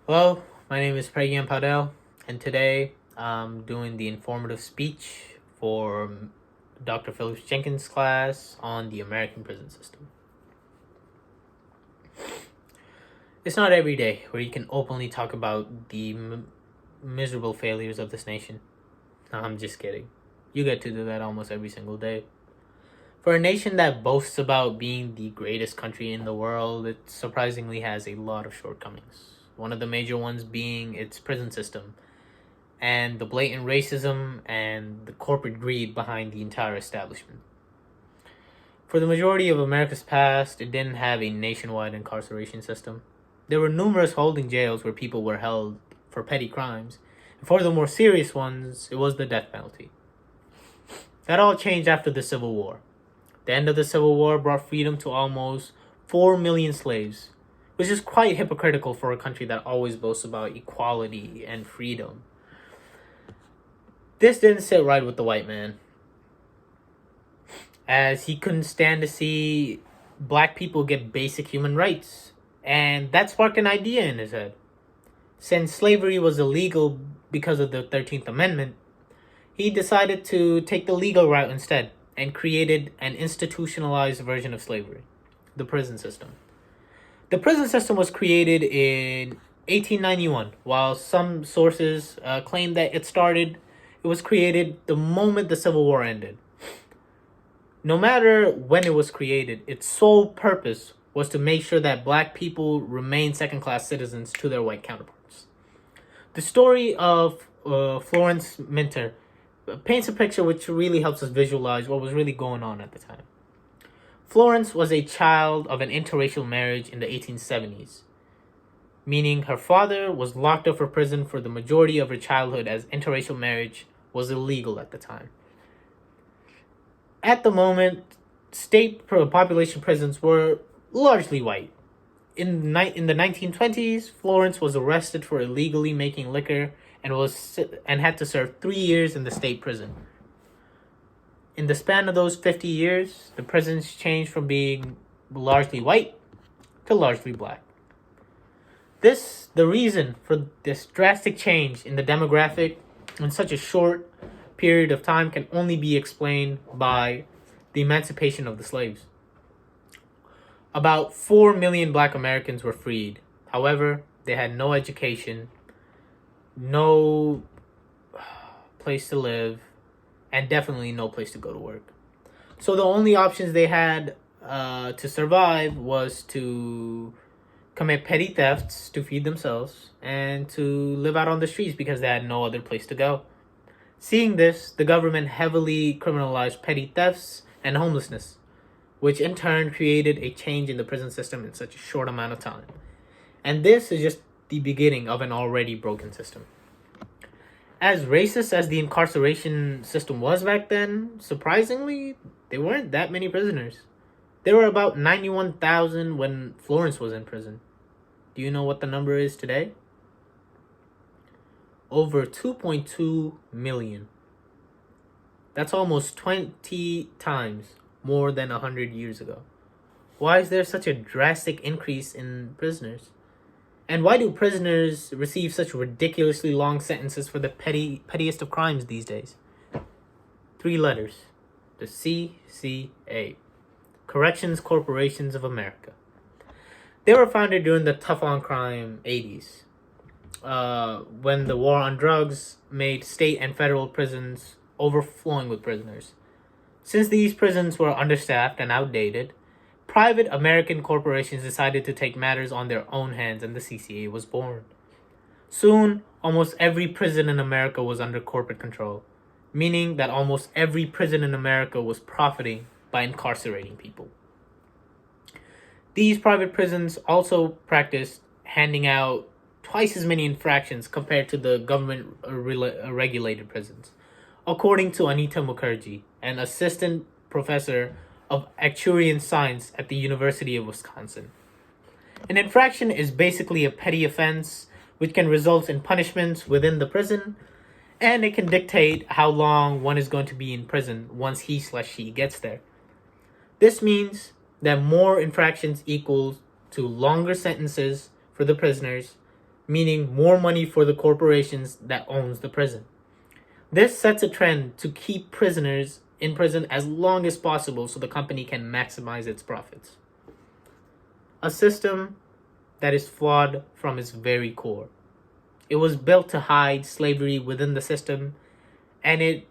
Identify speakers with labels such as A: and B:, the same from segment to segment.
A: Hello, my name is Pragyan Paudel, and today I'm doing the informative speech for Dr. Phillip Jenkins' class on the American prison system. It's not every day where you can openly talk about the miserable failures of this nation. No, I'm just kidding. You get to do that almost every single day. For a nation that boasts about being the greatest country in the world, it surprisingly has a lot of shortcomings. One of the major ones being its prison system and the blatant racism and the corporate greed behind the entire establishment. For the majority of America's past, it didn't have a nationwide incarceration system. There were numerous holding jails where people were held for petty crimes, and for the more serious ones, it was the death penalty. That all changed after the Civil War. The end of the Civil War brought freedom to almost 4 million slaves, which is quite hypocritical for a country that always boasts about equality and freedom. This didn't sit right with the white man, as he couldn't stand to see black people get basic human rights, and that sparked an idea in his head. Since slavery was illegal because of the 13th Amendment, he decided to take the legal route instead and created an institutionalized version of slavery, the prison system. The prison system was created in 1891, while some sources claim that it was created the moment the Civil War ended. No matter when it was created, its sole purpose was to make sure that black people remained second-class citizens to their white counterparts. The story of Florence Minter paints a picture which really helps us visualize what was really going on at the time. Florence was a child of an interracial marriage in the 1870s, meaning her father was locked up for prison for the majority of her childhood as interracial marriage was illegal at the time. At the moment, state population prisons were largely white. In the 1920s, Florence was arrested for illegally making liquor and had to serve 3 years in the state prison. In the span of those 50 years, the prisons changed from being largely white to largely black. The reason for this drastic change in the demographic in such a short period of time can only be explained by the emancipation of the slaves. About 4 million black Americans were freed. However, they had no education, no place to live, and definitely no place to go to work. So the only options they had to survive was to commit petty thefts to feed themselves and to live out on the streets because they had no other place to go. Seeing this, the government heavily criminalized petty thefts and homelessness, which in turn created a change in the prison system in such a short amount of time. And this is just the beginning of an already broken system. As racist as the incarceration system was back then, surprisingly, there weren't that many prisoners. There were about 91,000 when Florence was in prison. Do you know what the number is today? Over 2.2 million. That's almost 20 times more than 100 years ago. Why is there such a drastic increase in prisoners? And why do prisoners receive such ridiculously long sentences for the pettiest of crimes these days? 3 letters. The CCA. Corrections Corporations of America. They were founded during the tough on crime 80s, when the war on drugs made state and federal prisons overflowing with prisoners. Since these prisons were understaffed and outdated, private American corporations decided to take matters on their own hands, and the CCA was born. Soon, almost every prison in America was under corporate control, meaning that almost every prison in America was profiting by incarcerating people. These private prisons also practiced handing out twice as many infractions compared to the government regulated prisons, according to Anita Mukherjee, an assistant professor of actuarial science at the University of Wisconsin. An infraction is basically a petty offense which can result in punishments within the prison, and it can dictate how long one is going to be in prison once he/she gets there. This means that more infractions equals to longer sentences for the prisoners, meaning more money for the corporations that owns the prison. This sets a trend to keep prisoners in prison as long as possible so the company can maximize its profits. A system that is flawed from its very core. It was built to hide slavery within the system, and it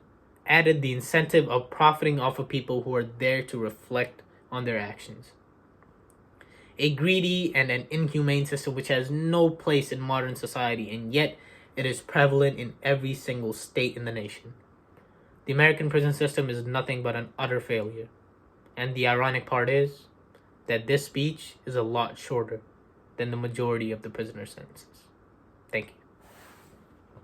A: added the incentive of profiting off of people who are there to reflect on their actions. A greedy and an inhumane system which has no place in modern society, and yet it is prevalent in every single state in the nation. The American prison system is nothing but an utter failure. And the ironic part is that this speech is a lot shorter than the majority of the prisoner sentences. Thank you.